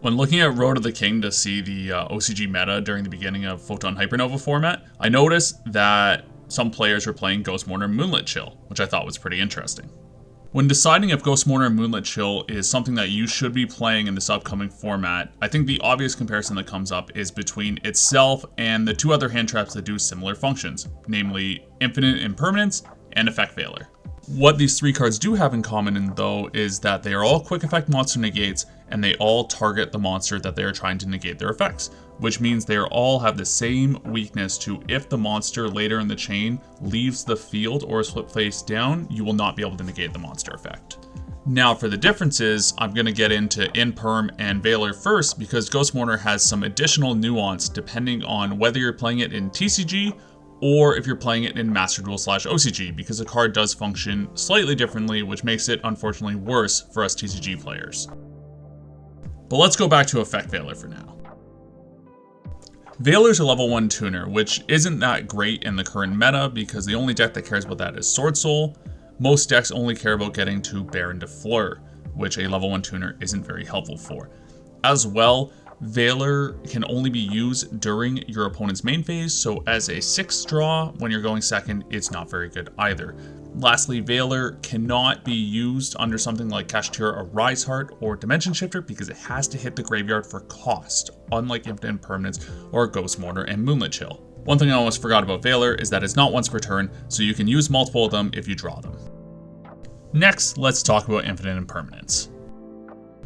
When looking at Road to the King to see the OCG meta during the beginning of Photon Hypernova format, I noticed that some players were playing Ghost Mourner Moonlit Chill, which I thought was pretty interesting. When deciding if Ghost Mourner Moonlit Chill is something that you should be playing in this upcoming format, I think the obvious comparison that comes up is between itself and the two other hand traps that do similar functions, namely Infinite Impermanence and Effect Veiler. What these three cards do have in common, though, is that they are all quick effect monster negates, and they all target the monster that they are trying to negate their effects, which means they all have the same weakness to if the monster later in the chain leaves the field or is flipped face down, you will not be able to negate the monster effect. Now for the differences, I'm going to get into Imperm and Veiler first because Ghost Mourner has some additional nuance depending on whether you're playing it in TCG or if you're playing it in Master Duel / OCG, because the card does function slightly differently, which makes it unfortunately worse for us TCG players. But let's go back to Effect Veiler for now. Veiler's a level 1 tuner, which isn't that great in the current meta because the only deck that cares about that is Sword Soul. Most decks only care about getting to Baron de Fleur, which a level 1 tuner isn't very helpful for. As well, Veiler can only be used during your opponent's main phase, so as a 6th draw when you're going second, it's not very good either. Lastly, Veiler cannot be used under something like Kashtira Riseheart or Dimension Shifter because it has to hit the graveyard for cost, unlike Infinite Impermanence or Ghost Mourner and Moonlit Chill. One thing I almost forgot about Veiler is that it's not once per turn, so you can use multiple of them if you draw them. Next, let's talk about Infinite Impermanence.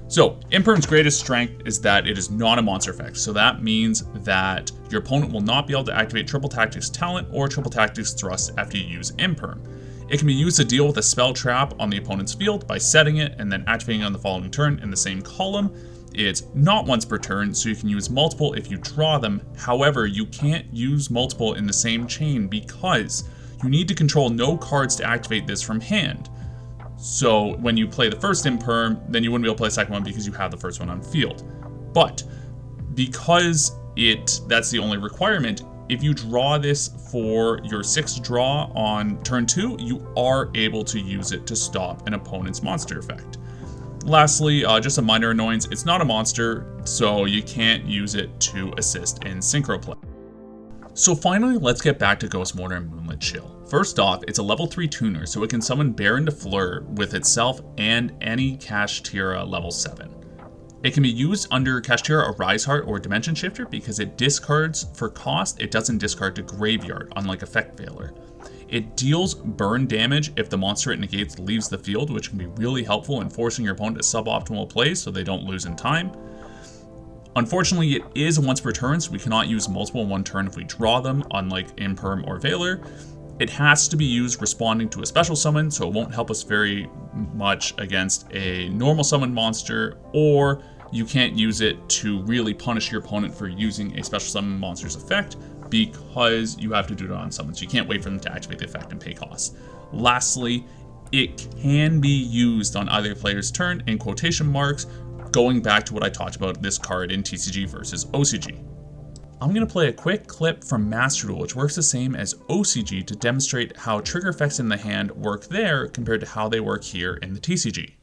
So, Imperm's greatest strength is that it is not a monster effect, so that means that your opponent will not be able to activate Triple Tactics Talent or Triple Tactics Thrust after you use Imperm. It can be used to deal with a spell trap on the opponent's field by setting it and then activating it on the following turn in the same column. It's not once per turn, so you can use multiple if you draw them. However, you can't use multiple in the same chain because you need to control no cards to activate this from hand. So when you play the first Imperm, then you wouldn't be able to play the second one because you have the first one on field. But because that's the only requirement, if you draw this for your 6th draw on turn 2, you are able to use it to stop an opponent's monster effect. Lastly, just a minor annoyance, it's not a monster, so you can't use it to assist in synchro play. So finally, let's get back to Ghost Mourner and Moonlit Chill. First off, it's a level 3 tuner, so it can summon Baron de Fleur with itself and any Kashtira level 7. It can be used under Kashtira Riseheart or Dimension Shifter because it discards for cost, it doesn't discard to graveyard, unlike Effect Veiler. It deals burn damage if the monster it negates leaves the field, which can be really helpful in forcing your opponent to suboptimal plays so they don't lose in time. Unfortunately, it is once per turn, so we cannot use multiple in one turn if we draw them, unlike Imperm or Veiler. It has to be used responding to a special summon, so it won't help us very much against a normal summon monster, or you can't use it to really punish your opponent for using a special summon monster's effect because you have to do it on summons. You can't wait for them to activate the effect and pay costs. Lastly, it can be used on either player's turn in quotation marks, going back to what I talked about this card in TCG versus OCG. I'm going to play a quick clip from Master Duel, which works the same as OCG, to demonstrate how trigger effects in the hand work there compared to how they work here in the TCG.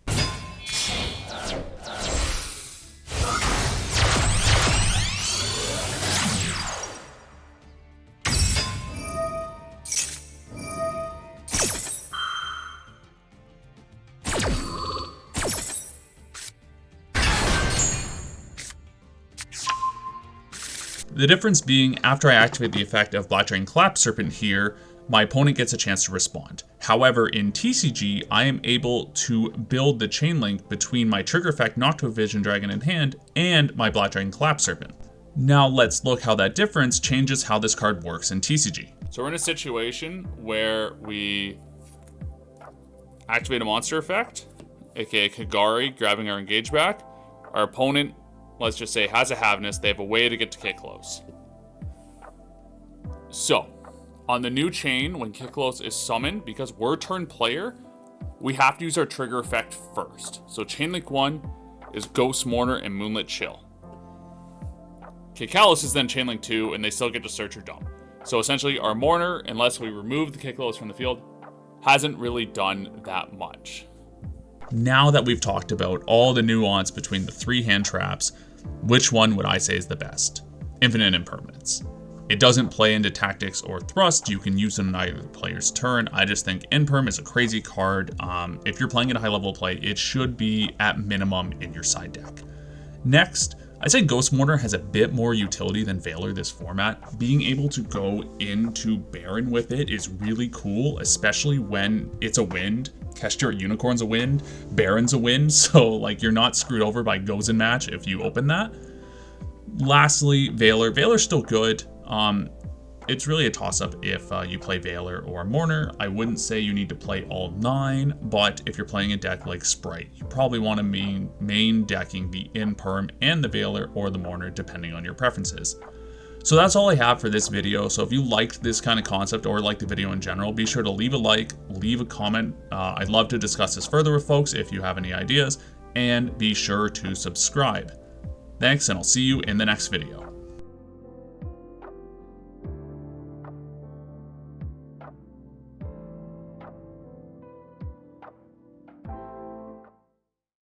The difference being, after I activate the effect of Black Dragon Clap Serpent here, my opponent gets a chance to respond. However, in TCG, I am able to build the chain link between my trigger effect Noctua Vision Dragon in hand and my Black Dragon Clap Serpent. Now let's look how that difference changes how this card works in TCG. So we're in a situation where we activate a monster effect, aka Kagari grabbing our engage back. Our opponent, let's just say, has a Havness. They have a way to get to Kitkallos. So, on the new chain, when Kitkallos is summoned, because we're turn player, we have to use our trigger effect first. So chain link 1 is Ghost Mourner and Moonlit Chill. Kitkallos is then chain link 2, and they still get to search or dump. So essentially, our Mourner, unless we remove the Kitkallos from the field, hasn't really done that much. Now that we've talked about all the nuance between the 3 hand traps, which one would I say is the best? Infinite Impermanence. It doesn't play into tactics or thrust. You can use them on either player's turn. I just think Imperm is a crazy card. If you're playing at a high level of play, it should be at minimum in your side deck. Next, I'd say Ghost Mourner has a bit more utility than Veiler this format. Being able to go into Baron with it is really cool, especially when it's a wind. Kashtira Unicorn's a wind, Baron's a wind, so like you're not screwed over by Gozen Match if you open that. Lastly, Veiler. Veiler's still good. It's really a toss-up if you play Veiler or Mourner. I wouldn't say you need to play all 9, but if you're playing a deck like Sprite, you probably want to main decking the Imperm and the Veiler or the Mourner, depending on your preferences. So that's all I have for this video. So if you liked this kind of concept or like the video in general, be sure to leave a like, leave a comment. I'd love to discuss this further with folks if you have any ideas, and be sure to subscribe. Thanks, and I'll see you in the next video.